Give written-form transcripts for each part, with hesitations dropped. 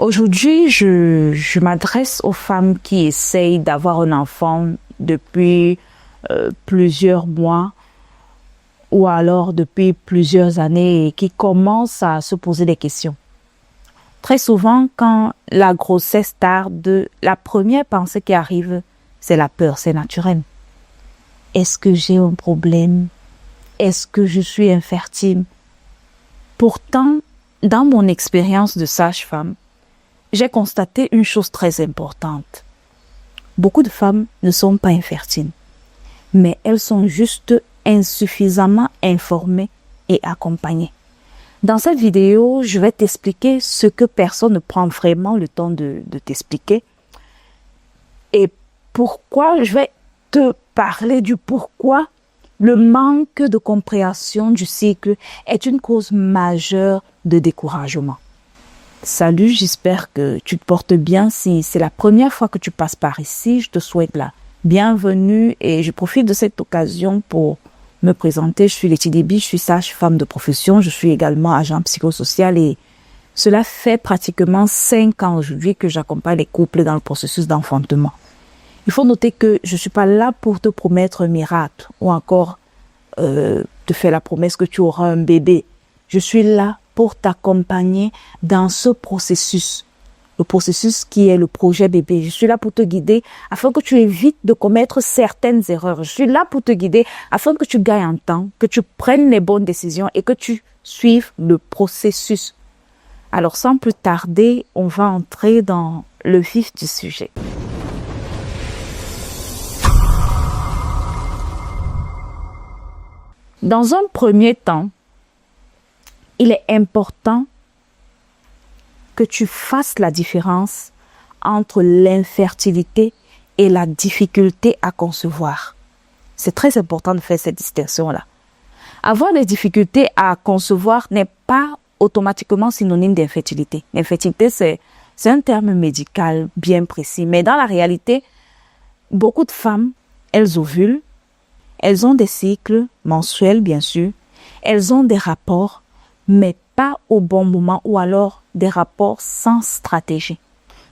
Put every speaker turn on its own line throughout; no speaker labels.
Aujourd'hui, je m'adresse aux femmes qui essayent d'avoir un enfant depuis plusieurs mois ou alors depuis plusieurs années et qui commencent à se poser des questions. Très souvent, quand la grossesse tarde, la première pensée qui arrive, c'est la peur, c'est naturel. Est-ce que j'ai un problème? Est-ce que je suis infertile? Pourtant, dans mon expérience de sage-femme, j'ai constaté une chose très importante. Beaucoup de femmes ne sont pas infertiles, mais elles sont juste insuffisamment informées et accompagnées. Dans cette vidéo, je vais t'expliquer ce que personne ne prend vraiment le temps de t'expliquer et pourquoi je vais te parler du pourquoi le manque de compréhension du cycle est une cause majeure de découragement. Salut, j'espère que tu te portes bien. Si c'est la première fois que tu passes par ici, je te souhaite la bienvenue et je profite de cette occasion pour me présenter. Je suis Letty Déby, je suis sage-femme de profession, je suis également agent psychosocial et cela fait pratiquement 5 ans aujourd'hui que j'accompagne les couples dans le processus d'enfantement. Il faut noter que je ne suis pas là pour te promettre un miracle ou encore te faire la promesse que tu auras un bébé. Je suis là pour t'accompagner dans ce processus, le processus qui est le projet bébé. Je suis là pour te guider afin que tu évites de commettre certaines erreurs. Je suis là pour te guider afin que tu gagnes en temps, que tu prennes les bonnes décisions et que tu suives le processus. Alors sans plus tarder, on va entrer dans le vif du sujet. Dans un premier temps, il est important que tu fasses la différence entre l'infertilité et la difficulté à concevoir. C'est très important de faire cette distinction-là. Avoir des difficultés à concevoir n'est pas automatiquement synonyme d'infertilité. L'infertilité, c'est un terme médical bien précis. Mais dans la réalité, beaucoup de femmes, elles ovulent, elles ont des cycles menstruels, bien sûr, elles ont des rapports, mais pas au bon moment ou alors des rapports sans stratégie.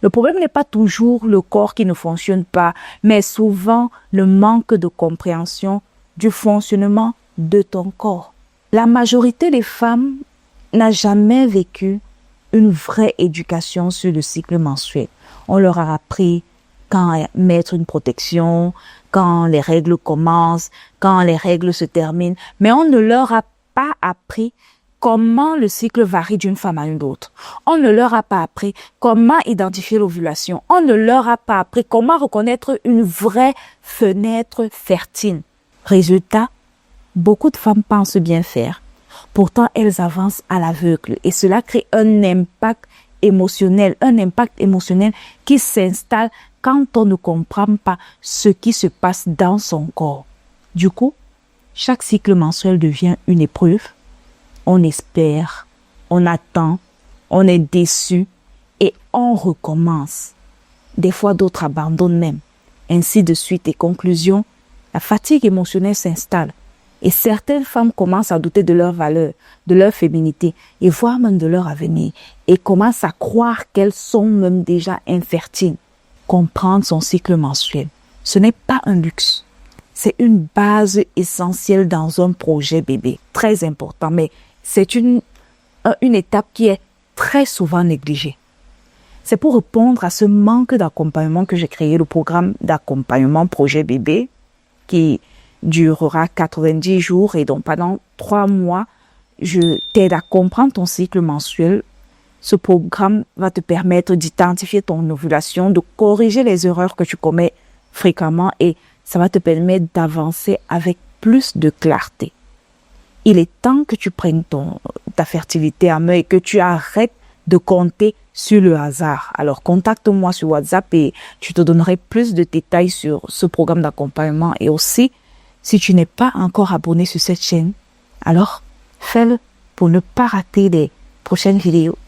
Le problème n'est pas toujours le corps qui ne fonctionne pas, mais souvent le manque de compréhension du fonctionnement de ton corps. La majorité des femmes n'a jamais vécu une vraie éducation sur le cycle menstruel. On leur a appris quand mettre une protection, quand les règles commencent, quand les règles se terminent, mais on ne leur a pas appris comment le cycle varie d'une femme à une autre. On ne leur a pas appris comment identifier l'ovulation. On ne leur a pas appris comment reconnaître une vraie fenêtre fertile. Résultat, beaucoup de femmes pensent bien faire. Pourtant, elles avancent à l'aveugle et cela crée un impact émotionnel qui s'installe quand on ne comprend pas ce qui se passe dans son corps. Du coup, chaque cycle menstruel devient une épreuve. On espère, on attend, on est déçu et on recommence. Des fois, d'autres abandonnent même. Ainsi de suite et conclusion, la fatigue émotionnelle s'installe et certaines femmes commencent à douter de leur valeur, de leur féminité et voire même de leur avenir et commencent à croire qu'elles sont même déjà infertiles. Comprendre son cycle menstruel, ce n'est pas un luxe. C'est une base essentielle dans un projet bébé, très important, mais c'est une étape qui est très souvent négligée. C'est pour répondre à ce manque d'accompagnement que j'ai créé le programme d'accompagnement projet bébé qui durera 90 jours et donc pendant 3 mois, je t'aide à comprendre ton cycle menstruel. Ce programme va te permettre d'identifier ton ovulation, de corriger les erreurs que tu commets fréquemment et ça va te permettre d'avancer avec plus de clarté. Il est temps que tu prennes ta fertilité en main et que tu arrêtes de compter sur le hasard. Alors, contacte-moi sur WhatsApp et je te donnerai plus de détails sur ce programme d'accompagnement. Et aussi, si tu n'es pas encore abonné sur cette chaîne, alors fais-le pour ne pas rater les prochaines vidéos.